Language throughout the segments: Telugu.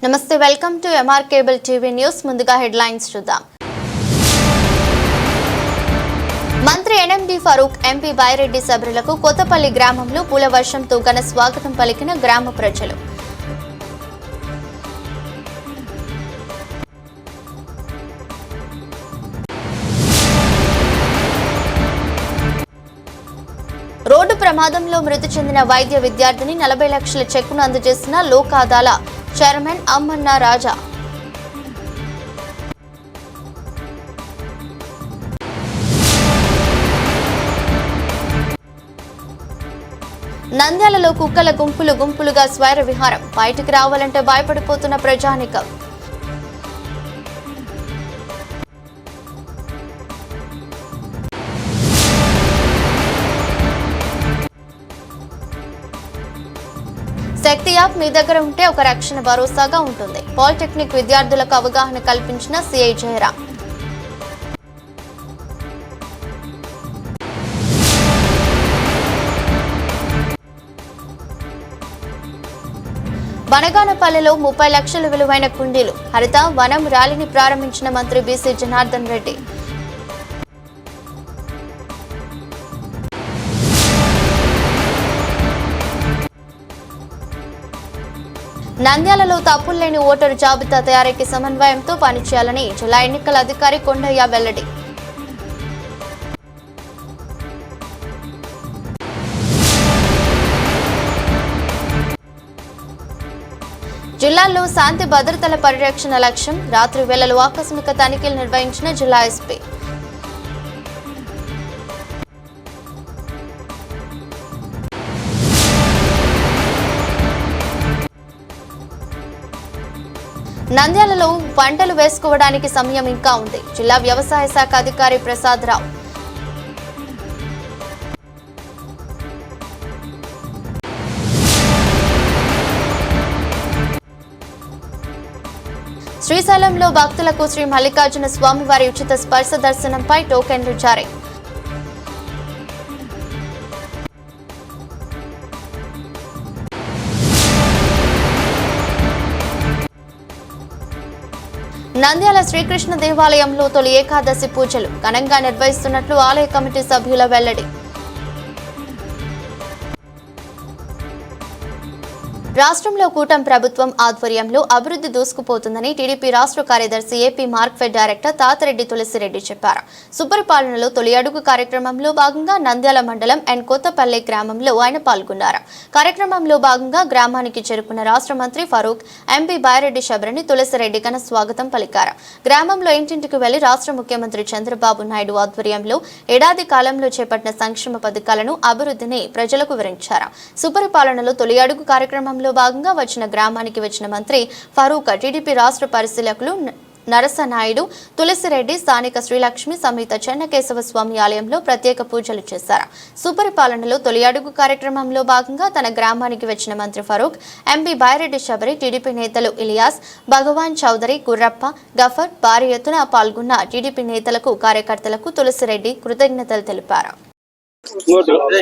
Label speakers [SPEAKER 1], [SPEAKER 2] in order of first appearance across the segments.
[SPEAKER 1] నమస్తే, welcome to MR cable TV news. ముందుగా హెడ్లైన్స్ చూద్దాం. మంత్రి ఎన్ఎండి ఫరూక్, ఎంపీ బైరెడ్డి సభ్యులకు కొత్తపల్లి గ్రామంలో పూల వర్షంతో ఘన స్వాగతం పలికిన గ్రామ ప్రజలు. రోడ్డు ప్రమాదంలో మృతి చెందిన వైద్య విద్యార్థిని 40 లక్షల చెక్కును అందజేసిన లోక్ అదాలా చైర్మన్ అమ్మన్న రాజా. నంద్యాలలో కుక్కల గుంపులుగా స్వైర విహారం, బయటికి రావాలంటే భయపడిపోతున్న ప్రజానికం. శక్తి యాప్ మీ దగ్గర ఉంటే ఒక రక్షణ భరోసాగా ఉంటుంది. పాలిటెక్నిక్ విద్యార్థులకు అవగాహన కల్పించిన సిఐ జయరాం. బనగానపల్లెలో 30 లక్షల విలువైన కుండీలు, హరిత వనం ర్యాలీని ప్రారంభించిన మంత్రి బీసీ జనార్దన్ రెడ్డి. నంద్యాలలో తప్పుల్లేని ఓటరు జాబితా తయారీకి సమన్వయంతో పనిచేయాలని జిల్లా ఎన్నికల అధికారి కొండయ్య వెల్లడి. జిల్లాలో శాంతి భద్రతల పరిరక్షణ లక్ష్యం, రాత్రి వేళలో ఆకస్మిక తనిఖీలు నిర్వహించిన జిల్లా ఎస్పీ. నంద్యాలలో పంటలు వేసుకోవడానికి సమయం ఇంకా ఉంది. జిల్లా వ్యవసాయ శాఖ అధికారి ప్రసాద్ రావు. శ్రీశైలంలో భక్తులకు శ్రీ మల్లికార్జున స్వామివారి ఉచిత స్పర్శ దర్శనంపై టోకెన్లు జారీ. నంద్యాల శ్రీకృష్ణ దేవాలయంలో తొలి ఏకాదశి పూజలు ఘనంగా నిర్వహిస్తున్నట్లు ఆలయ కమిటీ సభ్యుల వెల్లడి. రాష్ట్రంలో కూటమి ప్రభుత్వం ఆధ్వర్యంలో అభివృద్ధి దూసుకుపోతుందని టీడీపీ రాష్ట్ర కార్యదర్శి ఏపీ మార్క్ఫెడ్ డైరెక్టర్ తాతిరెడ్డి తులసిరెడ్డి చెప్పారు. సుపరిపాలనలో తొలి అడుగు కార్యక్రమంలో భాగంగా నంద్యాల మండలం అండ్ కొత్తపల్లి గ్రామంలో ఆయన పాల్గొన్నారు. కార్యక్రమంలో భాగంగా గ్రామానికి చేరుకున్న రాష్ట్ర మంత్రి ఫరూక్, ఎంపీ బైరెడ్డి శబరిని తులసిరెడ్డి ఘన స్వాగతం పలికారు. గ్రామంలో ఇంటింటికి వెళ్లి రాష్ట్ర ముఖ్యమంత్రి చంద్రబాబు నాయుడు ఆధ్వర్యంలో ఏడాది కాలంలో చేపట్టిన సంక్షేమ పథకాలను, అభివృద్ధిని ప్రజలకు వివరించారు. సుపరిపాలనలో తొలి అడుగు కార్యక్రమంలో భాగంగా వచ్చిన గ్రామానికి వచ్చిన మంత్రి ఫరూక్, టీడీపీ రాష్ట్ర పరిశీలకులు నరసనాయుడు, తులసిరెడ్డి స్థానిక శ్రీలక్ష్మి సమేత చెన్నకేశవ స్వామి ఆలయంలో ప్రత్యేక పూజలు చేశారు. సుపరిపాలనలో తొలి అడుగు కార్యక్రమంలో భాగంగా తన గ్రామానికి వచ్చిన మంత్రి ఫరూక్, ఎంపీ బైరెడ్డి శబరి, టీడీపీ నేతలు ఇలియాస్, భగవాన్ చౌదరి, గుర్రప్ప, గఫర్ భారీ ఎత్తున పాల్గొన్న టీడీపీ నేతలకు, కార్యకర్తలకు తులసిరెడ్డి కృతజ్ఞతలు తెలిపారు.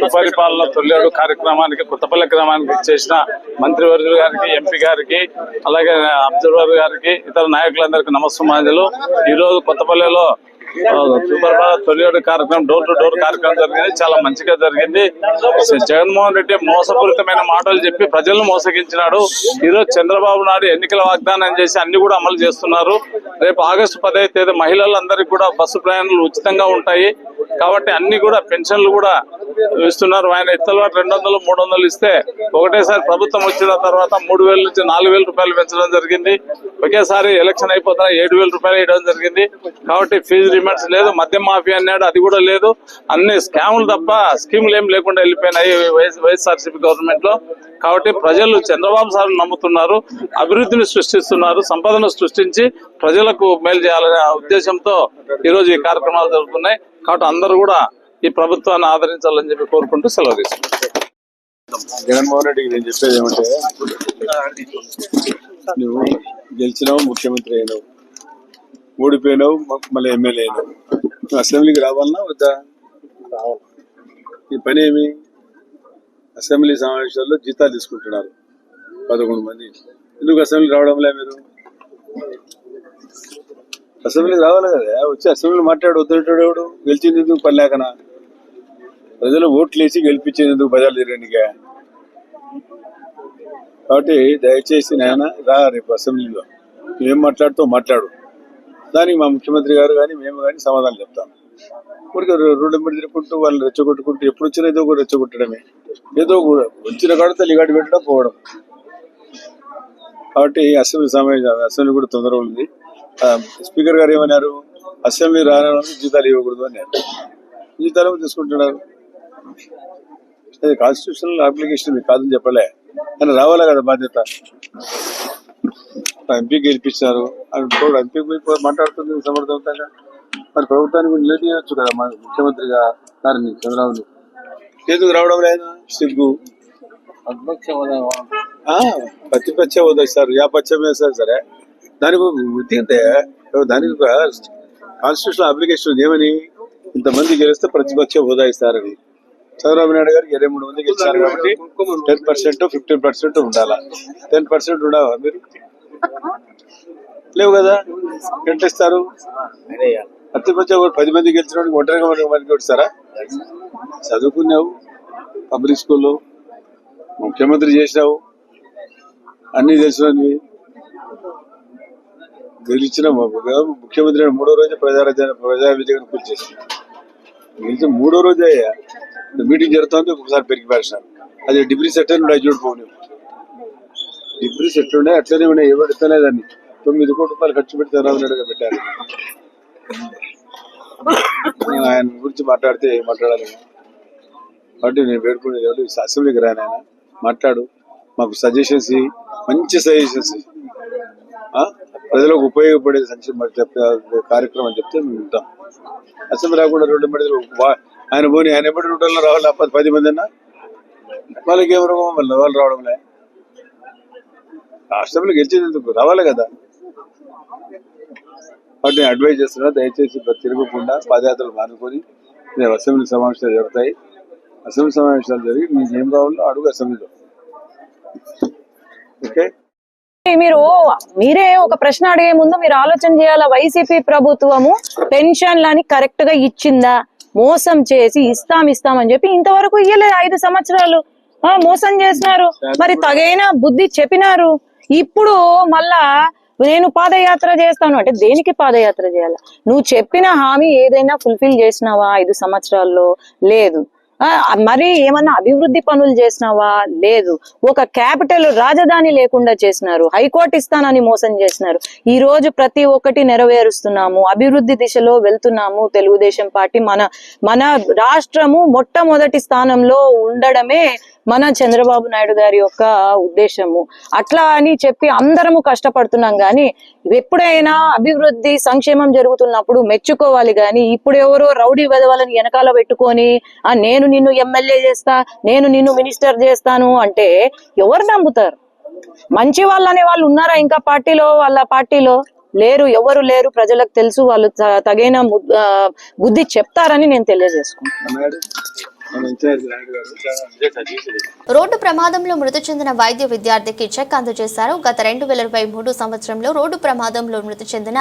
[SPEAKER 2] సుపరిపాలన తొలి కార్యక్రమానికి కొత్తపల్లి గ్రామానికి చేసిన మంత్రివర్యులు గారికి, ఎంపీ గారికి, అలాగే అబ్జర్వర్ గారికి, ఇతర నాయకులందరికీ నమస్కారాలు. ఈ రోజు కొత్తపల్లిలో సుపరిపాలన తొలి కార్యక్రమం, డోర్ టు డోర్ కార్యక్రమం జరిగింది. చాలా మంచిగా జరిగింది. జగన్మోహన్ రెడ్డి మోసపూరితమైన మాటలు చెప్పి ప్రజలను మోసగించినాడు. ఈ రోజు చంద్రబాబు నాయుడు ఎన్నికల వాగ్దానం చేసి అన్ని కూడా అమలు చేస్తున్నారు. రేపు ఆగస్టు 10వ తేదీ మహిళలందరికీ కూడా బస్సు ప్రయాణాలు ఉచితంగా ఉంటాయి. కాబట్టి అన్ని కూడా పెన్షన్లు కూడా ఇస్తున్నారు. ఆయన ఇతరులకు 200, 300 ఇస్తే ఒకటేసారి ప్రభుత్వం వచ్చిన తర్వాత 3,000 నుంచి 4,000 రూపాయలు పెంచడం జరిగింది. ఒకేసారి ఎలక్షన్ అయిపోతున్నా 7,000 రూపాయలు ఇవ్వడం జరిగింది. కాబట్టి ఫీజు రిమెంట్స్ లేదు, మద్యం మాఫీ అన్నాడు, అది కూడా లేదు. అన్ని స్కాములు తప్ప స్కీములు ఏం లేకుండా వెళ్ళిపోయినాయి వైఎస్ఆర్సీపీ గవర్నమెంట్ లో. కాబట్టి ప్రజలు చంద్రబాబు సార్ నమ్ముతున్నారు, అభివృద్ధిని సృష్టిస్తున్నారు, సంపదను సృష్టించి ప్రజలకు మేలు చేయాలనే ఉద్దేశంతో ఈ రోజు ఈ కార్యక్రమాలు జరుగుతున్నాయి. కాబట్టి అందరూ కూడా ఈ ప్రభుత్వాన్ని ఆదరించాలని చెప్పి కోరుకుంటూ సెలవు తీసుకుంటారు.
[SPEAKER 3] జగన్మోహన్ రెడ్డికి నేను చెప్పేది ఏమంటే, నువ్వు గెలిచినావు, ముఖ్యమంత్రి అయినావు, ఓడిపోయినావు, మళ్ళీ ఎమ్మెల్యే అయినావు, నువ్వు అసెంబ్లీకి రావాలన్నా వద్దా? ఈ పని ఏమి? అసెంబ్లీ సమావేశాల్లో జీతాలు తీసుకుంటున్నారు. 11 మంది. ఎందుకు అసెంబ్లీ రావడంలే మీరు? అసెంబ్లీకి రావాలి కదా, వచ్చి అసెంబ్లీ మాట్లాడు. వద్దు గెలిచింది ఎందుకు పని లేకనా? ప్రజలు ఓట్లు వేసి గెలిపించేది ఎందుకు బజార్లు తిరగనిగా? కాబట్టి దయచేసి నాయన రా, రేపు అసెంబ్లీలో ఏం మాట్లాడుతూ మాట్లాడు. దానికి మా ముఖ్యమంత్రి గారు కానీ మేము కానీ సమాధానం చెప్తాం. ఊరికి రోడ్డు మీద తిరుగుకుంటూ వాళ్ళు రెచ్చగొట్టుకుంటూ ఎప్పుడు వచ్చినా ఏదో కూడా రెచ్చగొట్టడమే, ఏదో కూడా వచ్చిన కాడ తల్లిగాడి పెట్టడం పోవడం. కాబట్టి అసెంబ్లీ కూడా తొందరగా ఉంది. స్పీకర్ గారు ఏమన్నారు, అసెంబ్లీ రాని జీతాలు ఇవ్వకూడదు అన్నారు. జీతాలు తీసుకుంటున్నారు. అది కాన్స్టిట్యూషనల్ అప్లికేషన్ కాదని చెప్పలే, కానీ రావాలా కదా బాధ్యత. ఎంపీ గెలిపించారు, ఎంపీ మాట్లాడుతుంది సమర్థవంతంగా. మరి ప్రభుత్వానికి నిలదీయచ్చు కదా మన ముఖ్యమంత్రిగా గారిని, చంద్రబాబుని. ఎందుకు రావడం లేదు? సిగ్గు. ప్రతిపక్ష హోదా ఇస్తారు, యా పక్షం వేస్తారు సరే, దానికి ఉత్తితే దానికి కాన్స్టిట్యూషనల్ అప్లికేషన్ ఏమని, ఇంతమంది గెలిస్తే ప్రతిపక్ష హోదా ఇస్తారని. చంద్రబాబు నాయుడు గారికి 23 మంది గెలిచారు కాబట్టి 10% 15% ఉండాలా. 10% ఉండవా మీరు? లేవు కదా, ఎట్లా ఇస్తారు? ప్రతిపక్ష 10 మంది గెలిచిన వాడికి ఒంటరిగా మంది కొట్టిస్తారా? చదువుకున్నావు, పబ్లిక్ స్కూల్లో ముఖ్యమంత్రి చేసినావు, అన్ని తెలిసినవి. గెలిచిన ముఖ్యమంత్రి 3వ రోజు ప్రజా విజయం పూర్తి చేసిన. గెలిచిన 3వ రోజే మీటింగ్ జరుగుతుంది, ఒకసారి పెరిగి పరిచినారు. అది డిగ్రీ సెట్ అని ఉండే, చూడిపోను డిగ్రీ సెట్ ఉండే అట్లనే ఉన్నాయి. ఎవరు ఎత్తలేదాన్ని 9 కోట్ల రూపాయలు ఖర్చు పెట్టి చంద్రబాబు నాయుడుగా పెట్టారు. ఆయన గురించి మాట్లాడితే మాట్లాడాలి. కాబట్టి నేను వేడుకునేది అసెంబ్లీకి రానైనా మాట్లాడు, మాకు సజెషన్స్, మంచి సజెషన్స్, ప్రజలకు ఉపయోగపడే సంక్షేమ కార్యక్రమం చెప్తే మేము ఉంటాం. అసెంబ్లీ రాకుండా 2 మంది ఆయన పోనీ ఆయన ఎప్పటి రూటల్లో రావాలి, 10 మంది అన్నా వాళ్ళకి ఏం రోగం, వాళ్ళు రావడంలే. అసెంబ్లీ గెలిచేందుకు రావాలి కదా. కాబట్టి నేను అడ్వైజ్ చేస్తున్నా, దయచేసి తిరగకుండా పాదయాత్రలు మానుకొని అసెంబ్లీ సమావేశాలు జరుగుతాయి. అసెంబ్లీ సమావేశాలు జరిగి మీకు ఏం కావాలో అడుగు అసెంబ్లీలో. ఓకే,
[SPEAKER 4] మీరే ఒక ప్రశ్న అడిగే ముందు మీరు ఆలోచన చేయాలా. వైసీపీ ప్రభుత్వము పెన్షన్లని కరెక్ట్ గా ఇచ్చిందా? మోసం చేసి ఇస్తామని చెప్పి ఇంతవరకు ఇయ్యలేదు. 5 సంవత్సరాలు మోసం చేసినారు. మరి తగైన బుద్ధి చెప్పినారు. ఇప్పుడు మళ్ళా నేను పాదయాత్ర చేస్తాను అంటే దేనికి పాదయాత్ర చేయాలా? నువ్వు చెప్పిన హామీ ఏదైనా ఫుల్ఫిల్ చేసినావా 5 సంవత్సరాల్లో? లేదు. మరి ఏమన్నా అభివృద్ధి పనులు చేసినావా? లేదు. ఒక క్యాపిటల్ రాజధాని లేకుండా చేసినారు. హైకోర్టు ఇస్తానని మోసం చేసినారు. ఈ రోజు ప్రతి ఒక్కటి నెరవేరుస్తున్నాము, అభివృద్ధి దిశలో వెళ్తున్నాము. తెలుగుదేశం పార్టీ మన రాష్ట్రము మొట్టమొదటి స్థానంలో ఉండడమే మన చంద్రబాబు నాయుడు గారి యొక్క ఉద్దేశము. అట్లా అని చెప్పి అందరము కష్టపడుతున్నాం గాని ఎప్పుడైనా అభివృద్ధి సంక్షేమం జరుగుతున్నప్పుడు మెచ్చుకోవాలి గాని ఇప్పుడు ఎవరో రౌడీ వెధవలని వెనకాల పెట్టుకొని నేను నిన్ను ఎమ్మెల్యే చేస్తా, నేను నిన్ను మినిస్టర్ చేస్తాను అంటే ఎవరు నమ్ముతారు? మంచి వాళ్ళు అనే వాళ్ళు ఉన్నారా ఇంకా పార్టీలో? వాళ్ళ పార్టీలో లేరు, ఎవరు లేరు. ప్రజలకు తెలుసు, వాళ్ళు తగిన బుద్ధి చెప్తారని నేను తెలియజేసుకుంటున్నాను.
[SPEAKER 1] రోడ్డు ప్రమాదంలో మృతి చెందిన వైద్య విద్యార్థికి చెక్ అందజేశారు. గత 2023 సంవత్సరంలో రోడ్డు ప్రమాదంలో మృతి చెందిన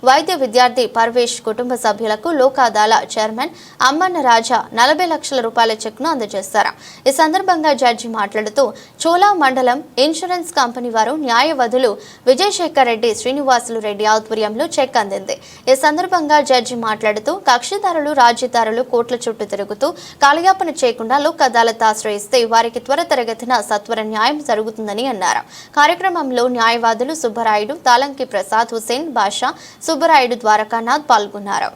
[SPEAKER 1] వైద్య విద్యార్థి పర్వేష్ కుటుంబ సభ్యులకు లోకాదాల చైర్మన్ అమ్మన్న రాజా 40 లక్షల రూపాయల చెక్ను అందజేశారు. ఈ సందర్భంగా జడ్జి మాట్లాడుతూ చోలా మండలం ఇన్సూరెన్స్ కంపెనీ వారు న్యాయవాదులు విజయశేఖర్ రెడ్డి, శ్రీనివాసులు రెడ్డి ఆధ్వర్యంలో చెక్ అందింది. ఈ సందర్భంగా జడ్జి మాట్లాడుతూ కక్షిదారులు, రాజ్యదారులు కోట్ల చుట్టూ తిరుగుతూ కాలయాపన చేయకుండా లోక్ అదాలత్ ఆశ్రయిస్తే వారికి త్వరితగతిన సత్వర న్యాయం జరుగుతుందని అన్నారు. కార్యక్రమంలో న్యాయవాదులు సుబ్బరాయుడు, తాలంకి ప్రసాద్, హుసేన్ బాషా, సుబ్బరాయుడు, ద్వారకానాథ్ పాల్గొన్నారు.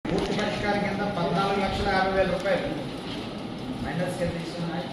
[SPEAKER 5] పూర్తి పరిష్కారం కింద 14,50,000 రూపాయలు మైనస్ తీసుకున్నాయి.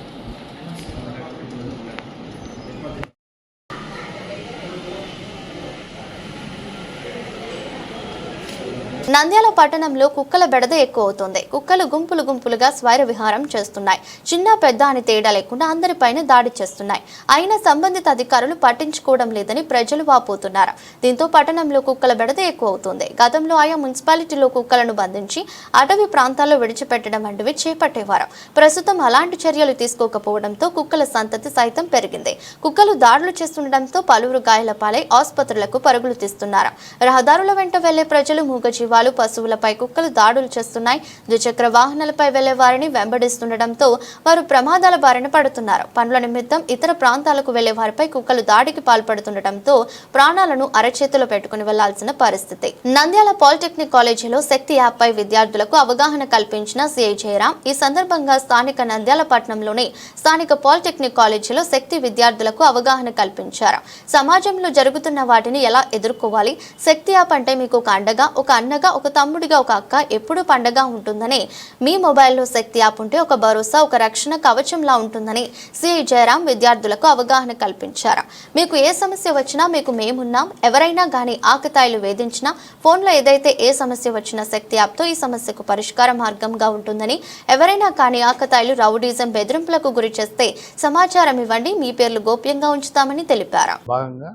[SPEAKER 1] నంద్యాల పట్టణంలో కుక్కల బెడద ఎక్కువ అవుతోంది. కుక్కలు గుంపులు గుంపులుగా స్వైర విహారం చేస్తున్నాయి. చిన్న పెద్ద అని తేడా లేకుండా అందరిపైన దాడి చేస్తున్నాయి. అయినా సంబంధిత అధికారులు పట్టించుకోవడం లేదని ప్రజలు వాపోతున్నారు. దీంతో పట్టణంలో కుక్కల బెడద ఎక్కువ అవుతోంది. గతంలో ఆయా మున్సిపాలిటీలో కుక్కలను బంధించి అటవీ ప్రాంతాల్లో విడిచిపెట్టడం వంటివి చేపట్టేవారు. ప్రస్తుతం అలాంటి చర్యలు తీసుకోకపోవడంతో కుక్కల సంతతి సైతం పెరిగింది. కుక్కలు దాడులు చేస్తుండటంతో పలువురు గాయాల పాలై ఆసుపత్రులకు పరుగులు తీస్తున్నారు. రహదారుల వెంట వెళ్లే ప్రజలు, మూగజీవాలు, పశువులపై కుక్కలు దాడులు చేస్తున్నాయి. ద్విచక్ర వాహనాలపై వెళ్లే వారిని వెంబడిస్తుండటంతో వారు ప్రమాదాల బారిన పడుతున్నారు. పనుల నిమిత్తం ఇతర ప్రాంతాలకు వెళ్లే వారిపై కుక్కలు దాడికి పాల్పడుతుండటంతో ప్రాణాలను అరచేతిలో పెట్టుకుని వెళ్లాల్సిన పరిస్థితి. నంద్యాల పాలిటెక్నిక్ కాలేజీలో శక్తి యాప్ పై విద్యార్థులకు అవగాహన కల్పించిన సిఐ జయరాం ఈ సందర్భంగా స్థానిక నంద్యాల పట్టణంలోని స్థానిక పాలిటెక్నిక్ కాలేజీలో శక్తి విద్యార్థులకు అవగాహన కల్పించారు. సమాజంలో జరుగుతున్న వాటిని ఎలా ఎదుర్కోవాలి, శక్తి యాప్ అంటే మీకు ఒక అండగా, ఒక అన్నగా, ఒక తమ్ముడిగా, ఒక అక్క ఎప్పుడూ పండగా ఉంటుందని, మీ మొబైల్లో శక్తి యాప్ ఉంటే ఒక భరోసా, ఒక రక్షణ కవచంలా ఉంటుందని సిఐ జయరాం విద్యార్థులకు అవగాహన కల్పించారు. మీకు ఏ సమస్య వచ్చినా మీకు మేమున్నాం. ఎవరైనా గానీ ఆకతాయిలు వేధించినా, ఫోన్లో ఏదైతే ఏ సమస్య వచ్చినా శక్తి యాప్తో ఈ సమస్యకు పరిష్కార మార్గంగా ఉంటుందని, ఎవరైనా కానీ ఆకతాయిలు, రౌడీజం, బెదిరింపులకు గురి చేస్తే సమాచారం ఇవ్వండి, మీ పేర్లు గోప్యంగా ఉంచుతామని తెలిపారు.
[SPEAKER 6] భాగంగా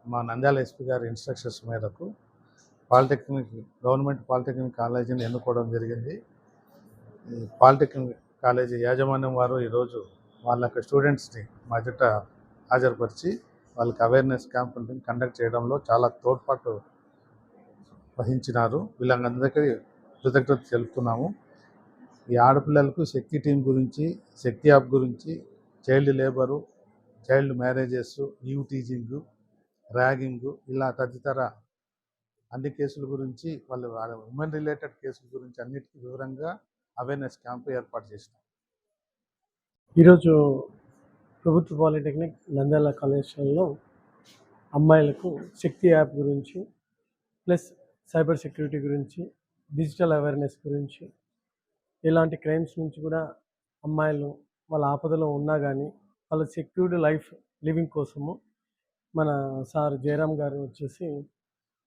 [SPEAKER 6] మా నంద్యాల ఎస్పీ గారి ఇన్స్ట్రక్షన్స్ మేరకు గవర్నమెంట్ పాలిటెక్నిక్ కాలేజీని ఎన్నుకోవడం జరిగింది. ఈ పాలిటెక్నిక్ కాలేజీ యాజమాన్యం వారు ఈరోజు వాళ్ళ యొక్క స్టూడెంట్స్ని మా జట్ట హాజరుపరిచి వాళ్ళకి అవేర్నెస్ క్యాంప్ కండక్ట్ చేయడంలో చాలా తోడ్పాటు వహించినారు. వీళ్ళందరికీ కృతజ్ఞత తెలుపుతున్నాము. ఈ ఆడపిల్లలకు శక్తి టీం గురించి, శక్తి యాప్ గురించి, child labour, child marriages, eve teasing, ragging, ఇలా తదితర అన్ని కేసుల గురించి, వాళ్ళ ఉమెన్ రిలేటెడ్ కేసుల గురించి అన్నిటికీ వివరంగా అవేర్నెస్ క్యాంప్ ఏర్పాటు చేసినాం.
[SPEAKER 7] ఈరోజు ప్రభుత్వ పాలిటెక్నిక్ నంద్యాల కళాశాలలో అమ్మాయిలకు శక్తి యాప్ గురించి, ప్లస్ సైబర్ సెక్యూరిటీ గురించి, డిజిటల్ అవేర్నెస్ గురించి, ఇలాంటి క్రైమ్స్ నుంచి కూడా అమ్మాయిలు వాళ్ళ ఆపదలో ఉన్నా కానీ వాళ్ళ సెక్యూర్డ్ లైఫ్ లివింగ్ కోసము మన సార్ జయరామ్ గారు వచ్చేసి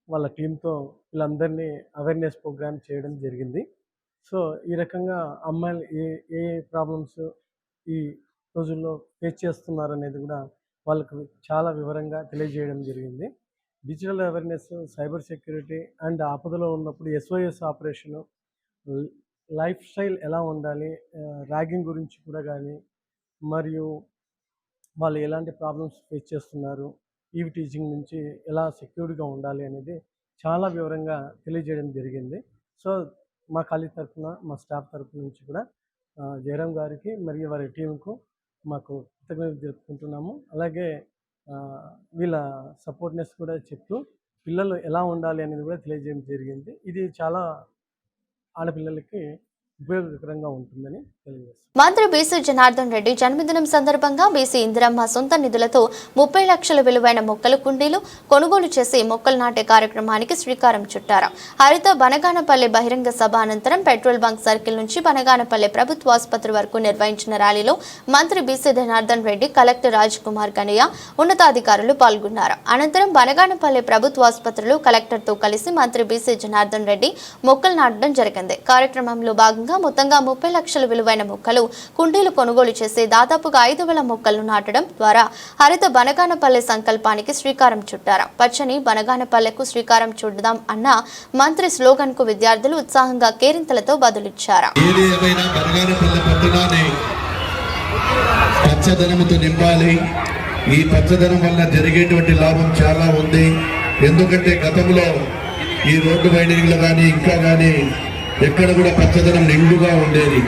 [SPEAKER 7] వాళ్ళ టీంతో వీళ్ళందరినీ అవేర్నెస్ ప్రోగ్రామ్ చేయడం జరిగింది. సో ఈ రకంగా అమ్మాయిలు ఏ ప్రాబ్లమ్స్ ఈ రోజుల్లో ఫేస్ చేస్తున్నారు అనేది కూడా వాళ్ళకు చాలా వివరంగా తెలియజేయడం జరిగింది. Digital awareness, cyber security and ఆపదలో ఉన్నప్పుడు SOS ఆపరేషను, లైఫ్ స్టైల్ ఎలా ఉండాలి, ర్యాగింగ్ గురించి కూడా కానీ, మరియు వాళ్ళు ఎలాంటి ప్రాబ్లమ్స్ ఫేస్ చేస్తున్నారు, ఈవ్ టీచింగ్ నుంచి ఎలా సెక్యూర్డ్గా ఉండాలి అనేది చాలా వివరంగా తెలియజేయడం జరిగింది. సో మా కాలేజ్ తరఫున, మా స్టాఫ్ తరఫు నుంచి కూడా జయరామ్ గారికి మరియు వారి టీంకు మాకు కృతజ్ఞతలు తెలుపుకుంటున్నాము. అలాగే వీళ్ళ సపోర్ట్నెస్ కూడా చెప్తూ పిల్లలు ఎలా ఉండాలి అనేది కూడా తెలియజేయడం జరిగింది. ఇది చాలా ఆడపిల్లలకి ఉపయోగకరంగా ఉంటుందని తెలియజేస్తారు.
[SPEAKER 1] మంత్రి బీసీ జనార్దన్ రెడ్డి జన్మదినం సందర్భంగా బీసీ ఇందిరమ్మ సొంత నిధులతో 30 లక్షల విలువైన మొక్కలు, కుండీలు కొనుగోలు చేసి మొక్కలు నాటే కార్యక్రమానికి శ్రీకారం చుట్టారు. హరిత బనగానపల్లె బహిరంగ సభ అనంతరం పెట్రోల్ బంక్ సర్కిల్ నుంచి బనగానపల్లె ప్రభుత్వ ఆసుపత్రి వరకు నిర్వహించిన ర్యాలీలో మంత్రి బీసీ జనార్దన్ రెడ్డి, కలెక్టర్ రాజ్ కుమార్ గణయ్య, ఉన్నతాధికారులు పాల్గొన్నారు. అనంతరం బనగానపల్లె ప్రభుత్వ ఆసుపత్రిలో కలెక్టర్తో కలిసి మంత్రి బీసీ జనార్దన్ రెడ్డి మొక్కలు నాటడం జరిగింది. కార్యక్రమంలో భాగంగా మొత్తంగా 30 లక్షల విలువైన మొక్కలు, కుండీలు కొనుగోలు చేసి దాదాపుగా 5,000 మొక్కలను నాటడం ద్వారా హరిత బనగానపల్లె సంకల్పానికి శ్రీకారం చుట్టారు. పచ్చని బనగానపల్లెకు శ్రీకారం చుడదాం అన్న మంత్రి స్లోగన్ కు విద్యార్థులు ఉత్సాహంగా కేరింతలతో బదులిచ్చారు.
[SPEAKER 8] పచ్చదనంతో నింపాలి. ఈ పచ్చదనం వల్ల జరిగేటువంటి లాభం చాలా ఉంది. ఎందుకంటే గతంలో ఈ రోడ్డు వైండింగ్లు కానీ ఇంకా కానీ ఎక్కడ కూడా పచ్చదనం నిండుగా ఉండేది.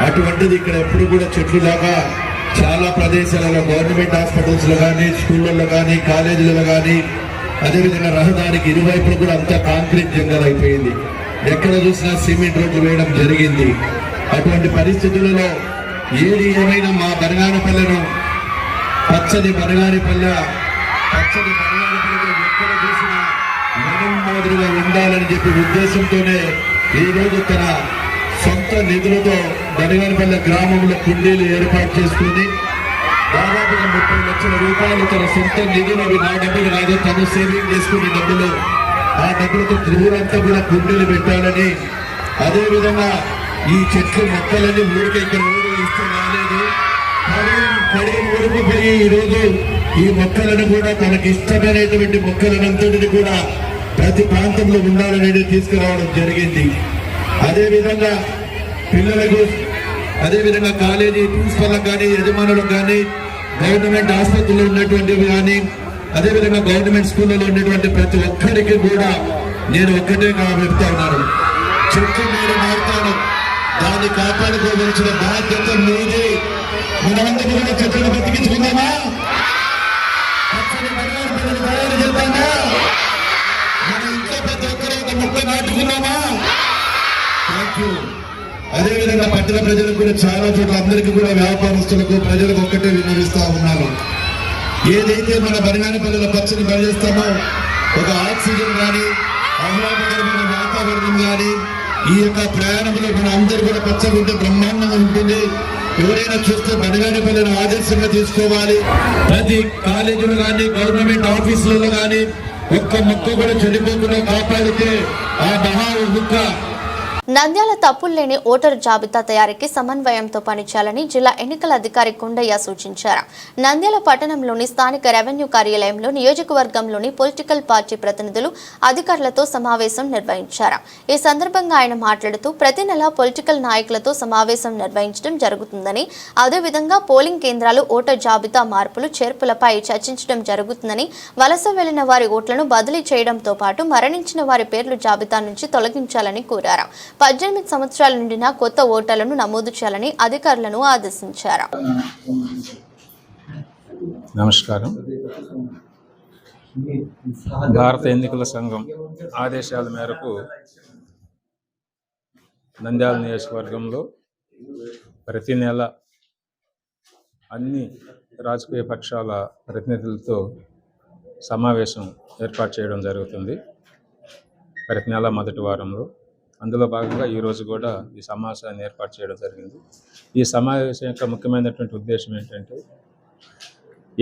[SPEAKER 8] అటువంటిది ఇక్కడ ఎప్పుడు కూడా చెట్లులాగా చాలా ప్రదేశాలలో, గవర్నమెంట్ హాస్పిటల్స్లో కానీ, స్కూళ్ళల్లో కానీ, కాలేజీలలో కానీ, అదేవిధంగా రహదారికి ఇరువైపులు కూడా అంతా కాంక్రీట్ జంగల్ అయిపోయింది. ఎక్కడ చూసినా సిమెంట్ రోడ్లు వేయడం జరిగింది. అటువంటి పరిస్థితులలో ఏది ఏమైనా మా బనగానపల్లెను పచ్చని బనగానపల్లె ఎక్కడ చూసినా వనం మాదిరిగా ఉండాలని చెప్పి ఉద్దేశంతోనే ఈ రోజు తన సొంత నిధులతో బనగానపల్లె గ్రామంలో కుండీలు ఏర్పాటు చేసుకుని దాదాపుగా 30 లక్షల రూపాయలు తన సొంత నిధులు, నా డబ్బులు కాదు, తను సేవింగ్ చేసుకునే డబ్బులు ఆ డబ్బులతో ఊరంతా కూడా కుండీలు పెట్టాలని, అదేవిధంగా ఈ చెట్లు మొక్కలన్నీ ఊరికి ఇక్కడ ఊరు ఇస్తూ రాలేదు, కడియం వరకు పోయి ఈరోజు ఈ మొక్కలను కూడా తనకి ఇష్టమైనటువంటి మొక్కలనంతటిని కూడా ప్రతి ప్రాంతంలో ఉండాలనేది తీసుకురావడం జరిగింది. అదేవిధంగా పిల్లలకు, అదేవిధంగా కాలేజీ ప్రిన్సిపల్లకు కానీ, యజమానులకు కానీ, గవర్నమెంట్ ఆసుపత్రుల్లో ఉన్నటువంటివి కానీ, అదేవిధంగా గవర్నమెంట్ స్కూళ్ళలో ఉన్నటువంటి ప్రతి ఒక్కరికి కూడా నేను ఒక్కటే చెప్తా ఉన్నాను, చెట్లు మీరు మారుతాను, దాన్ని కాపాడుకోవలసిన బాధ్యత మీది. మనమందరం కూడా చెట్లను బతికించుకుందామా? తయారు చేద్దామా? మన ఇంట్లో ప్రతి ఒక్కరు ఒక మొక్క నాటుకున్నామా? Thank you. అదేవిధంగా పట్టణ ప్రజలకు కూడా చాలా చోట్ల అందరికీ కూడా వ్యాపారస్తులకు, ప్రజలకు ఒక్కటే విన్నవిస్తా ఉన్నాను, ఏదైతే మన బనగానపల్లిలో పచ్చని పనిచేస్తామో, ఒక ఆక్సిజన్ కానీ, ఆహ్లాదకరమైన వాతావరణం కానీ, ఈ యొక్క ప్రయాణంలో మన అందరూ కూడా పచ్చగా ఉంటే బ్రహ్మాండంగా ఉంటుంది. ఎవరైనా చూస్తే బనగానపల్లిని ఆదర్శంగా తీసుకోవాలి. ప్రతి కాలేజీలో కానీ, గవర్నమెంట్ ఆఫీసులలో కానీ ఒక్క మొక్క కూడా చెడిపోకుండా కాపాడితే ఆ మహా ముక్క.
[SPEAKER 1] నంద్యాల తప్పులు లేని ఓటరు జాబితా తయారీకి సమన్వయంతో పనిచేయాలని జిల్లా ఎన్నికల అధికారి కొండయ్య సూచించారు. నంద్యాల పట్టణంలోని స్థానిక రెవెన్యూ కార్యాలయంలో నియోజకవర్గంలోని పొలిటికల్ పార్టీ ప్రతినిధులు, అధికారులతో సమావేశం నిర్వహించారు. ఈ సందర్భంగా ఆయన మాట్లాడుతూ ప్రతి నెల పొలిటికల్ నాయకులతో సమావేశం నిర్వహించడం జరుగుతుందని, అదేవిధంగా పోలింగ్ కేంద్రాలు, ఓటర్ జాబితా మార్పులు, చేర్పులపై చర్చించడం జరుగుతుందని, వలస వెళ్లిన వారి ఓట్లను బదిలీ చేయడంతో పాటు మరణించిన వారి పేర్లు జాబితా నుంచి తొలగించాలని కోరారు. 18 సంవత్సరాల నుండిన కొత్త ఓటర్లను నమోదు చేయాలని అధికారులను ఆదేశించారు.
[SPEAKER 9] నమస్కారం. భారత ఎన్నికల సంఘం ఆదేశాల మేరకు నంద్యాల నియోజకవర్గంలో ప్రతి నెల అన్ని రాజకీయ పక్షాల ప్రతినిధులతో సమావేశం ఏర్పాటు చేయడం జరుగుతుంది ప్రతి నెల మొదటి వారంలో. అందులో భాగంగా ఈరోజు కూడా ఈ సమావేశాన్ని ఏర్పాటు చేయడం జరిగింది. ఈ సమావేశం యొక్క ముఖ్యమైనటువంటి ఉద్దేశం ఏంటంటే,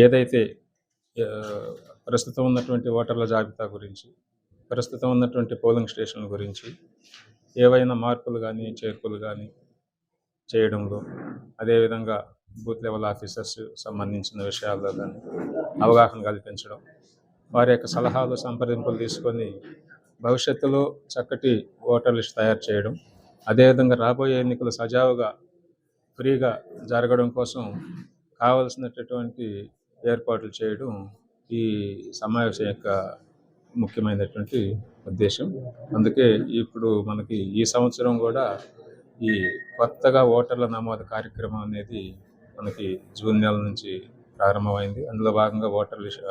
[SPEAKER 9] ఏదైతే ప్రస్తుతం ఉన్నటువంటి ఓటర్ల జాబితా గురించి, ప్రస్తుతం ఉన్నటువంటి పోలింగ్ స్టేషన్ల గురించి ఏవైనా మార్పులు కానీ, చేర్పులు కానీ చేయడంలో, అదేవిధంగా బూత్ లెవెల్ ఆఫీసర్స్ సంబంధించిన విషయాల్లో కానీ అవగాహన కల్పించడం, వారి యొక్క సలహాలు, సంప్రదింపులు తీసుకొని భవిష్యత్తులో చక్కటి ఓటర్ లిస్ట్ తయారు చేయడం, అదేవిధంగా రాబోయే ఎన్నికలు సజావుగా, ఫ్రీగా జరగడం కోసం కావలసినటువంటి ఏర్పాట్లు చేయడం ఈ సమావేశం యొక్క ముఖ్యమైనటువంటి ఉద్దేశం. అందుకే ఇప్పుడు మనకి ఈ సంవత్సరం కూడా ఈ కొత్తగా ఓటర్ల నమోదు కార్యక్రమం అనేది మనకి జూన్ నెల నుంచి ప్రారంభమైంది. అందులో భాగంగా ఓటర్ లిస్ట్,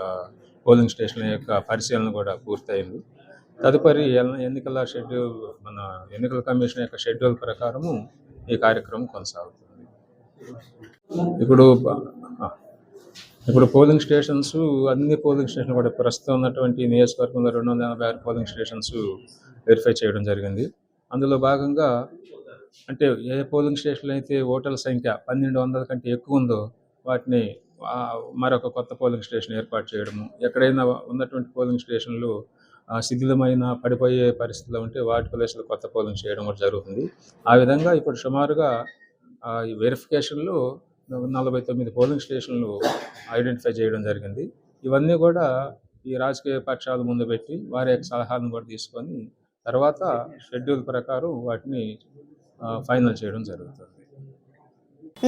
[SPEAKER 9] పోలింగ్ స్టేషన్ల యొక్క పరిశీలన కూడా పూర్తయింది. తదుపరి ఎన్నికల షెడ్యూల్, మన ఎన్నికల కమిషన్ యొక్క షెడ్యూల్ ప్రకారము ఈ కార్యక్రమం కొనసాగుతుంది. ఇప్పుడు పోలింగ్ స్టేషన్స్, అన్ని పోలింగ్ స్టేషన్లు కూడా ప్రస్తుతం ఉన్నటువంటి నియోజకవర్గంలో 286 పోలింగ్ స్టేషన్స్ వెరిఫై చేయడం జరిగింది. అందులో భాగంగా అంటే ఏ పోలింగ్ స్టేషన్లు అయితే ఓటర్ల సంఖ్య 1200 కంటే ఎక్కువ ఉందో వాటిని మరొక కొత్త పోలింగ్ స్టేషన్ ఏర్పాటు చేయడము, ఎక్కడైనా ఉన్నటువంటి పోలింగ్ స్టేషన్లు శిథిలమైన, పడిపోయే పరిస్థితిలో ఉంటే వాటి ప్లేస్లో కొత్త పోలింగ్ చేయడం కూడా జరుగుతుంది. ఆ విధంగా ఇప్పుడు సుమారుగా ఈ వెరిఫికేషన్లో 49 పోలింగ్ స్టేషన్లు ఐడెంటిఫై చేయడం జరిగింది. ఇవన్నీ కూడా ఈ రాజకీయ పక్షాలు ముందు పెట్టి వారి యొక్క సలహాలను కూడా తీసుకొని తర్వాత షెడ్యూల్ ప్రకారం వాటిని ఫైనల్ చేయడం జరుగుతుంది.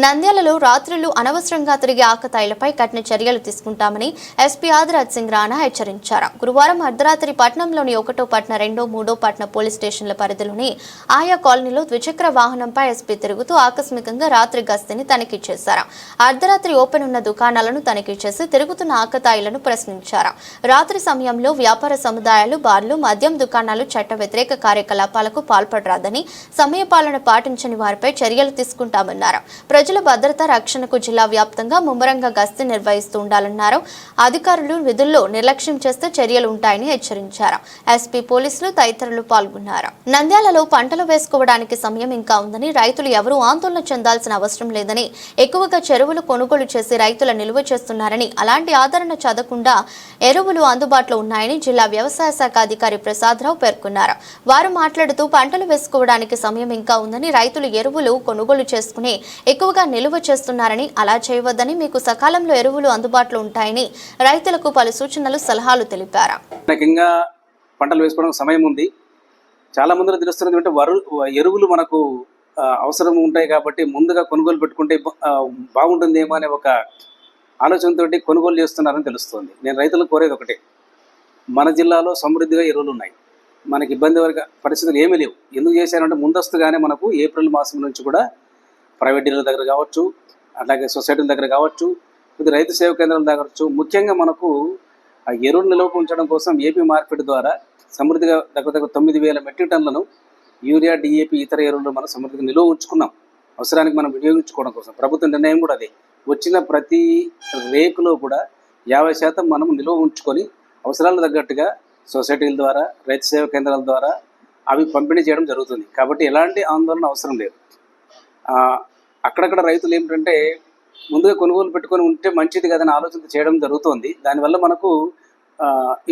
[SPEAKER 1] నంద్యాలలో రాత్రులు అనవసరంగా తిరిగే ఆకతాయిలపై కఠిన చర్యలు తీసుకుంటామని ఎస్పీ ఆదిరాజ్ సింగ్ రాణా హెచ్చరించారు. గురువారం అర్ధరాత్రి పట్టణంలోని 1వ పట్టణ, 2, 3వ పట్టణ పోలీస్ స్టేషన్ల పరిధిలోని ఆయా కాలనీలో ద్విచక్ర వాహనంపై ఎస్పీ తిరుగుతూ ఆకస్మికంగా రాత్రి గస్తీని తనిఖీ చేశారు. అర్ధరాత్రి ఓపెన్ ఉన్న దుకాణాలను తనిఖీ చేసి తిరుగుతున్న ఆకతాయిలను ప్రశ్నించారు. రాత్రి సమయంలో వ్యాపార సముదాయాలు, బార్లు, మద్యం దుకాణాలు చట్ట వ్యతిరేక కార్యకలాపాలకు పాల్పడరాదని, సమయపాలన పాటించని వారిపై చర్యలు తీసుకుంటామన్నారు. ప్రజల భద్రత రక్షణకు జిల్లా వ్యాప్తంగా ముమ్మరంగా గస్తీ నిర్వహిస్తూ ఉండాలన్నారు. అధికారులు విధుల్లో నిర్లక్ష్యం చేస్తే చర్యలు ఉంటాయని హెచ్చరించారు. ఎస్పీ, పోలీసులు తదితరులు పాల్గొన్నారు. నంద్యాలలో పంటలు వేసుకోవడానికి సమయం ఇంకా ఉందని, రైతులు ఎవరూ ఆందోళన చెందాల్సిన అవసరం లేదని, ఎక్కువగా చెరువులు కొనుగోలు చేసి రైతుల నిల్వ చేస్తున్నారని, అలాంటి ఆదరణ చదవకుండా ఎరువులు అందుబాటులో ఉన్నాయని జిల్లా వ్యవసాయ శాఖ అధికారి ప్రసాదరావు పేర్కొన్నారు. వారు మాట్లాడుతూ పంటలు వేసుకోవడానికి సమయం ఇంకా ఉందని, రైతులు ఎరువులు కొనుగోలు చేసుకుని ఎక్కువగా నిల్వ చేస్తున్నారని, అలా చేయవద్దని, మీకు సకాలంలో ఎరువులు అందుబాటులో ఉంటాయని రైతులకు పలు సూచనలు, సలహాలు తెలిపారు.
[SPEAKER 10] పంటలు వేసుకోవడానికి సమయం ఉంది. చాలా మందిలో తెలుస్తున్నది అంటే ఎరువులు మనకు అవసరం ఉంటాయి కాబట్టి ముందుగా కొనుగోలు పెట్టుకుంటే బాగుంటుందేమో అనే ఒక ఆలోచనతో కొనుగోలు చేస్తున్నారని తెలుస్తుంది. నేను రైతులకు కోరేది ఒకటే, మన జిల్లాలో సమృద్ధిగా ఎరువులు ఉన్నాయి, మనకి ఇబ్బంది పరిస్థితులు ఏమీ లేవు. ఎందుకు చేశారంటే ముందస్తుగానే మనకు ఏప్రిల్ మాసం నుంచి కూడా ప్రైవేట్ డీలర్ల దగ్గర కావచ్చు, అలాగే సొసైటీల దగ్గర కావచ్చు, ఇది రైతు సేవా కేంద్రాల దగ్గర కావచ్చు, ముఖ్యంగా మనకు ఆ ఎరువులు నిల్వ ఉంచడం కోసం ఏపీ మార్కెట్ ద్వారా సమృద్ధిగా దగ్గర 9,000 మెట్రిక్ టన్నులను యూరియా, DAP ఇతర ఎరువులు మనం సమృద్ధిగా నిల్వ ఉంచుకున్నాం. అవసరానికి మనం వినియోగించుకోవడం కోసం ప్రభుత్వ నిర్ణయం కూడా అదే. వచ్చిన ప్రతి రేకులో కూడా 50% మనం నిల్వ ఉంచుకొని అవసరాలకు తగ్గట్టుగా సొసైటీల ద్వారా, రైతు సేవా కేంద్రాల ద్వారా అవి పంపిణీ చేయడం జరుగుతుంది. కాబట్టి ఎలాంటి ఆందోళన అవసరం లేదు. అక్కడక్కడ రైతులు ఏమిటంటే ముందుగా కొనుగోలు పెట్టుకొని ఉంటే మంచిది కదని ఆలోచన చేయడం జరుగుతుంది. దానివల్ల మనకు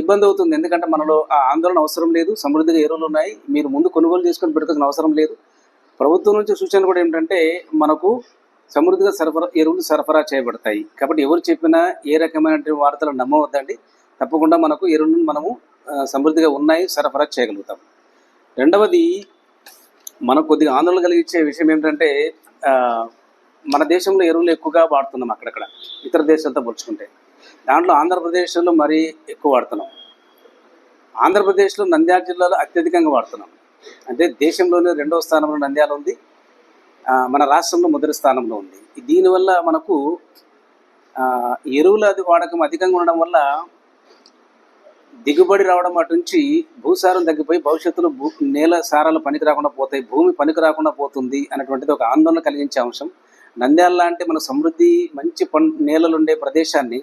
[SPEAKER 10] ఇబ్బంది అవుతుంది. ఎందుకంటే మనలో ఆ ఆందోళన అవసరం లేదు, సమృద్ధిగా ఎరువులు ఉన్నాయి, మీరు ముందు కొనుగోలు చేసుకొని పెట్టుకోవాల్సిన అవసరం లేదు. ప్రభుత్వం నుంచి సూచన కూడా ఏమిటంటే మనకు సమృద్ధిగా ఎరువులు సరఫరా చేయబడతాయి. కాబట్టి ఎవరు చెప్పినా ఏ రకమైన వార్తలు నమ్మవద్దండి. తప్పకుండా మనకు ఎరువులను మనము సమృద్ధిగా ఉన్నాయి, సరఫరా చేయగలుగుతాం. రెండవది, మనకు కొద్దిగా ఆందోళన కలిగించే విషయం ఏమిటంటే మన దేశంలో ఎరువులు ఎక్కువగా వాడుతున్నాం అక్కడక్కడ ఇతర దేశాలతో పోల్చుకుంటే. దాంట్లో ఆంధ్రప్రదేశ్లో మరీ ఎక్కువ వాడుతున్నాం. ఆంధ్రప్రదేశ్లో నంద్యాల జిల్లాలో అత్యధికంగా వాడుతున్నాం. అంటే దేశంలోనే 2వ స్థానంలో నంద్యాల ఉంది, మన రాష్ట్రంలో మొదటి స్థానంలో ఉంది. దీనివల్ల మనకు ఎరువుల వాడకం అధికంగా ఉండడం వల్ల దిగుబడి రావడం అటు నుంచి భూసారం తగ్గిపోయి భవిష్యత్తులో నేల సారాలు పనికి రాకుండా పోతాయి, భూమి పనికి రాకుండా పోతుంది అనేటువంటిది ఒక ఆందోళన కలిగించే అంశం. నంద్యాల లాంటి మన సమృద్ధి మంచి నేలలుండే ప్రదేశాన్ని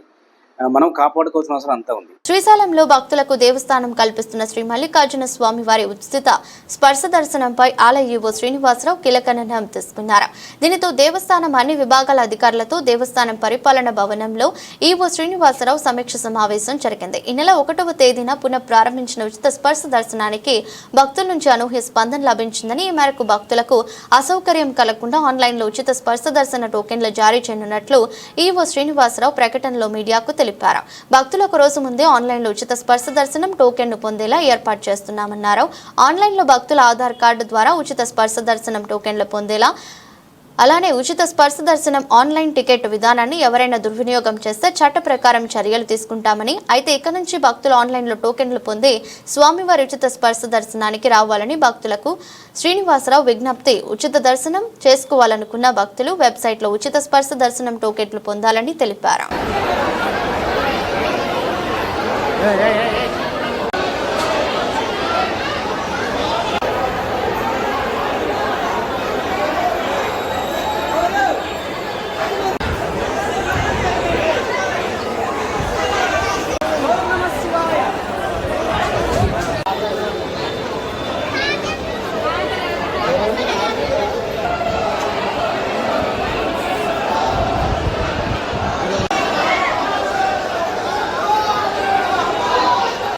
[SPEAKER 10] మనం కాపాడుకోవాల్సిన అవసరం అంతా ఉంది.
[SPEAKER 1] శ్రీశైలంలో భక్తులకు దేవస్థానం కల్పిస్తున్న శ్రీ మల్లికార్జున స్వామి వారి ఉచిత స్పర్శ దర్శనంపై ఆలయ ఈవో శ్రీనివాసరావు కీలక నిర్ణయం తీసుకున్నారు. దీనితో దేవస్థానం అన్ని విభాగాల అధికారులతో దేవస్థానం పరిపాలన భవనంలో ఈవో శ్రీనివాసరావు సమీక్ష సమావేశం జరిగింది. ఈ నెల 1వ తేదీన పునః ప్రారంభించిన ఉచిత స్పర్శ దర్శనానికి భక్తుల నుంచి అనూహ్య స్పందన లభించిందని, ఈ మేరకు భక్తులకు అసౌకర్యం కలగకుండా ఆన్లైన్లో ఉచిత స్పర్శ దర్శన టోకెన్లు జారీ చేయనున్నట్లు ఈవో శ్రీనివాసరావు ప్రకటనలో మీడియాకు తెలిపారు. భక్తులు ఒక రోజు ముందే ఆన్లైన్లో ఉచిత స్పర్శ దర్శనం టోకెన్ను పొందేలా ఏర్పాటు చేస్తున్నామన్నారు. ఆన్లైన్లో భక్తుల ఆధార్ కార్డు ద్వారా ఉచిత స్పర్శ దర్శనం టోకెన్లు పొందేలా, అలానే ఉచిత స్పర్శ దర్శనం ఆన్లైన్ టికెట్ విధానాన్ని ఎవరైనా దుర్వినియోగం చేస్తే చట్ట ప్రకారం చర్యలు తీసుకుంటామని, అయితే ఇక నుంచి భక్తులు ఆన్లైన్లో టోకెన్లు పొంది స్వామివారి ఉచిత స్పర్శ దర్శనానికి రావాలని భక్తులకు శ్రీనివాసరావు విజ్ఞప్తి. ఉచిత దర్శనం చేసుకోవాలనుకున్న భక్తులు వెబ్సైట్లో ఉచిత స్పర్శ దర్శనం టోకెన్లు పొందాలని తెలిపారు.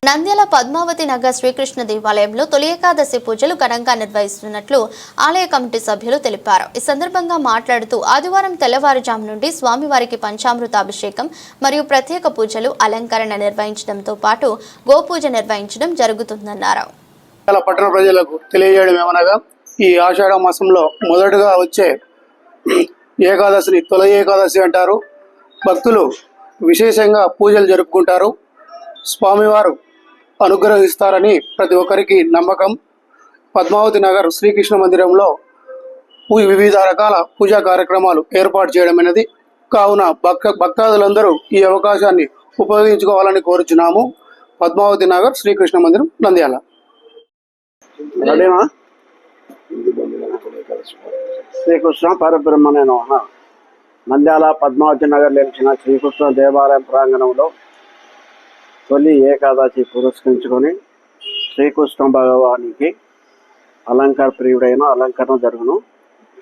[SPEAKER 1] నంద్యాల పద్మావతి నగర్ శ్రీకృష్ణ దేవాలయంలో తొలి ఏకాదశి పూజలు ఘనంగా నిర్వహిస్తున్నట్లు ఆలయ కమిటీ సభ్యులు తెలిపారు. ఈ సందర్భంగా మాట్లాడుతూ ఆదివారం తెల్లవారుజాము నుండి స్వామివారికి పంచామృత అభిషేకం మరియు ప్రత్యేక పూజలు, అలంకరణ నిర్వహించడంతో పాటు గోపూజ నిర్వహించడం జరుగుతుందన్నారు.
[SPEAKER 11] పట్టణ ప్రజలకు తెలియజేయడం ఏమనగా, ఈ ఆషాఢ మాసంలో మొదటగా వచ్చే ఏకాదశిని తొలి ఏకాదశి అంటారు. భక్తులు విశేషంగా పూజలు జరుపుకుంటారు. స్వామివారు అనుగ్రహిస్తారని ప్రతి ఒక్కరికి నమ్మకం. పద్మావతి నగర్ శ్రీకృష్ణ మందిరంలో వివిధ రకాల పూజా కార్యక్రమాలు ఏర్పాటు చేయడం అనేది, కావున భక్తాదులందరూ ఈ అవకాశాన్ని ఉపయోగించుకోవాలని కోరుచున్నాము. పద్మావతి నగర్ శ్రీకృష్ణ మందిరం, నంద్యాల. శ్రీకృష్ణ పరబ్రహ్మణే నమః.
[SPEAKER 12] నంద్యాల పద్మావతి నగర్ నిలిచిన శ్రీకృష్ణ దేవాలయం ప్రాంగణంలో తొలి ఏకాదశి పురస్కరించుకొని శ్రీకృష్ణ భగవానికి అలంకార ప్రియుడైన అలంకరణ జరుగును.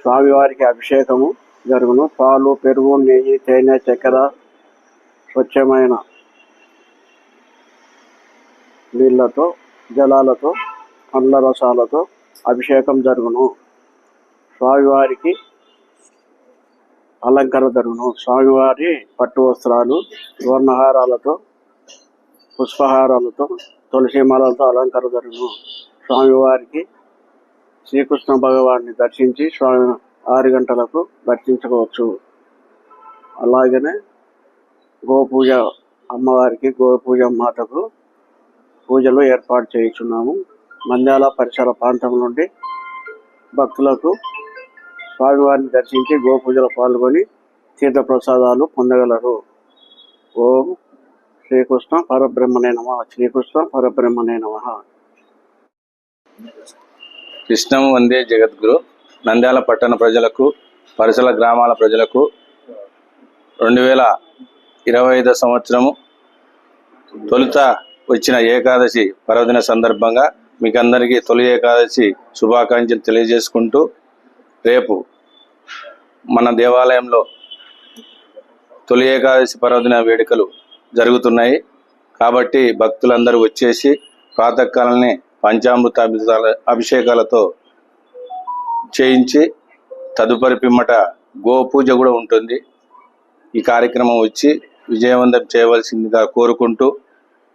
[SPEAKER 12] స్వామివారికి అభిషేకము జరుగును. పాలు, పెరుగు, నెయ్యి, తేనె, చక్కెర, స్వచ్ఛమైన నీళ్లతో, జలాలతో, పండ్ల రసాలతో అభిషేకం జరుగును. స్వామివారికి అలంకరణ జరుగును. స్వామివారి పట్టు వస్త్రాలు, వర్ణహారాలతో, పుష్పహారాలతో, తులసిమాలతో అలంకరణ జరుగును. స్వామివారికి శ్రీకృష్ణ భగవాన్ని దర్శించి స్వామి 6 గంటలకు దర్శించుకోవచ్చు. అలాగనే గోపూజ, అమ్మవారికి గోపూజ మాతకు పూజలు ఏర్పాటు చేయించున్నాము. నంద్యాల పరిసర ప్రాంతం నుండి భక్తులకు స్వామివారిని దర్శించి గోపూజలో పాల్గొని తీర్థ ప్రసాదాలు పొందగలరు. ఓం శ్రీకృష్ణ పరబ్రహ్మణే నమః. శ్రీకృష్ణ పరబ్రహ్మణే నమః.
[SPEAKER 13] కృష్ణం వందే జగద్గురు. నంద్యాల పట్టణ ప్రజలకు, పరిసర గ్రామాల ప్రజలకు 2025 సంవత్సరము తొలుత వచ్చిన ఏకాదశి పర్వదిన సందర్భంగా మీకు అందరికీ తొలి ఏకాదశి శుభాకాంక్షలు తెలియజేసుకుంటూ, రేపు మన దేవాలయంలో తొలి ఏకాదశి పర్వదిన వేడుకలు జరుగుతున్నాయి. కాబట్టి భక్తులందరూ వచ్చేసి ప్రాతకాలనే పంచామృత అభిషేకాలతో చేయించి తదుపరి పిమ్మట గోపూజ కూడా ఉంటుంది. ఈ కార్యక్రమం వచ్చి విజయవంతం చేయవలసిందిగా కోరుకుంటూ,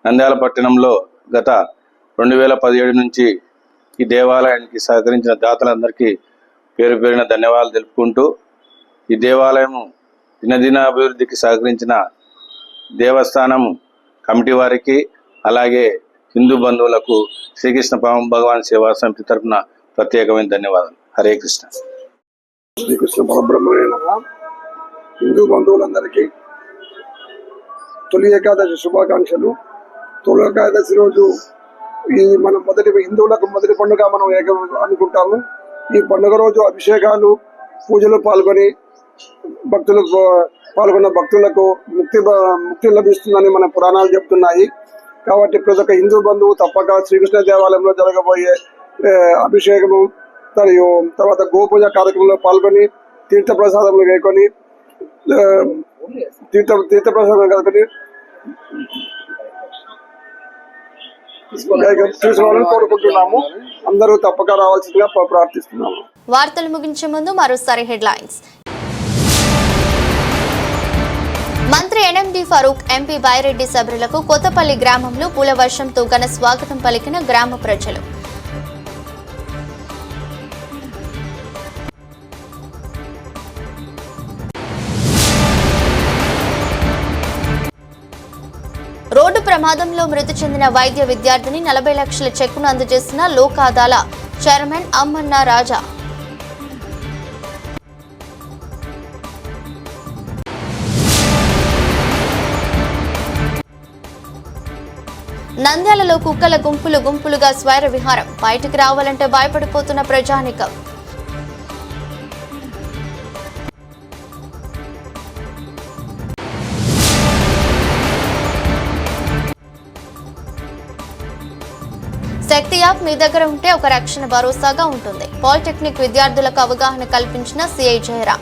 [SPEAKER 13] నంద్యాల పట్టణంలో గత 2017 నుంచి ఈ దేవాలయానికి సహకరించిన దాతలందరికీ పేరు పేరున ధన్యవాదాలు తెలుపుకుంటూ, ఈ దేవాలయం దినదిన అభివృద్ధికి సహకరించిన దేవస్థానం కమిటీ వారికి, అలాగే హిందూ బంధువులకు శ్రీకృష్ణ భగవాన్ సేవా సమితి తరఫున ప్రత్యేకమైన ధన్యవాదాలు. హరే కృష్ణ.
[SPEAKER 14] శ్రీకృష్ణ పరబ్రహ్మణే నమః. హిందూ బంధువులందరికీ తొలి ఏకాదశి శుభాకాంక్షలు. తొలి ఏకాదశి రోజు ఈ మన హిందువులకు మొదటి పండుగ మనం అనుకుంటాము. ఈ పండుగ రోజు అభిషేకాలు, పూజలు పాల్గొని పాల్గొన్న భక్తులకు ముక్తి లభిస్తుందని మన పురాణాలు చెప్తున్నాయి. కాబట్టి ప్రతి ఒక్క హిందూ బంధువు తప్పక శ్రీకృష్ణ దేవాలయంలో జరగబోయే అభిషేకము మరియు తర్వాత గోపూజ కార్యక్రమంలో పాల్గొని తీర్థప్రసాదములు వేసుకొని తీర్థప్రసాదం కలుపుకొని తీసుకోవాలని కోరుకుంటున్నాము. అందరూ తప్పక రావాల్సిందిగా ప్రార్థిస్తున్నాము.
[SPEAKER 1] వార్తలు ముగించే ముందు మరోసారి హెడ్లైన్స్. మంత్రి ఎన్ఎండి ఫరూక్, ఎంపీ బైరెడ్డి సభ్యులకు కొత్తపల్లి గ్రామంలో పూల వర్షంతో ఘన స్వాగతం పలికిన గ్రామ ప్రజలు. రోడ్డు ప్రమాదంలో మృతి చెందిన వైద్య విద్యార్థిని 40 లక్షల చెక్కును అందజేసిన లోక్ అదాలా చైర్మన్ అమ్మన్న రాజా. నంద్యాలలో కుక్కల గుంపులుగా స్వైర విహారం, బయటికి రావాలంటే భయపడిపోతున్న ప్రజానికం. శక్తి యాప్ మీ దగ్గర ఉంటే ఒక రక్షణ భరోసాగా ఉంటుంది. పాలిటెక్నిక్ విద్యార్థులకు అవగాహన కల్పించిన సిఐ జయరాం.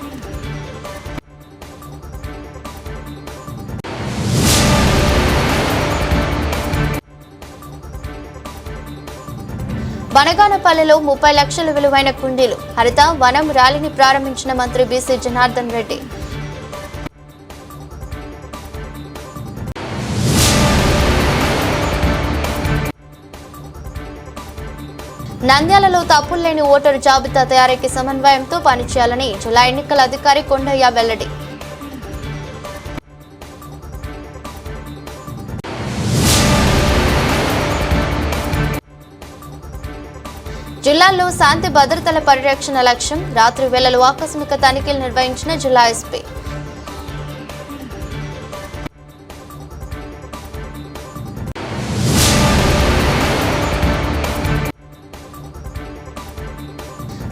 [SPEAKER 1] బనగానపల్లిలో 30 లక్షల విలువైన కుండీలు, హరిత వనం ర్యాలీని ప్రారంభించిన మంత్రి బీసీ జనార్దన్ రెడ్డి. నంద్యాలలో తప్పుల్లేని ఓటరు జాబితా తయారీకి సమన్వయంతో పనిచేయాలని జిల్లా ఎన్నికల అధికారి కొండయ్య వెల్లడి. జిల్లాలో శాంతి భద్రతల పరిరక్షణ లక్ష్యం, రాత్రి వేళలో ఆకస్మిక తనిఖీలు నిర్వహించిన జిల్లా ఎస్పీ.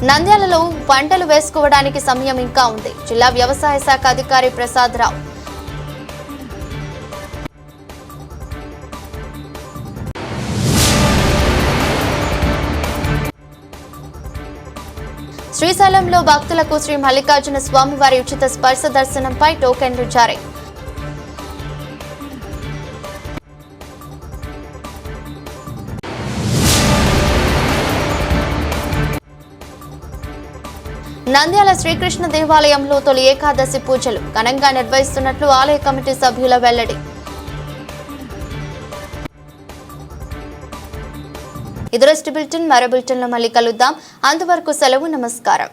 [SPEAKER 1] నంద్యాలలో పంటలు వేసుకోవడానికి సమయం ఇంకా ఉంది. జిల్లా వ్యవసాయ శాఖ అధికారి ప్రసాద్ రావు. శ్రీశైలంలో భక్తులకు శ్రీ మల్లికార్జున స్వామివారి ఉచిత స్పర్శ దర్శనంపై టోకెన్లు జారీ. నంద్యాల శ్రీకృష్ణ దేవాలయంలో తొలి ఏకాదశి పూజలు ఘనంగా నిర్వహిస్తున్నట్లు ఆలయ కమిటీ సభ్యుల వెల్లడి. ఇది బులెటిన్. మరో బులెటిన్లో మళ్ళీ కలుద్దాం. అంతవరకు సెలవు. నమస్కారం.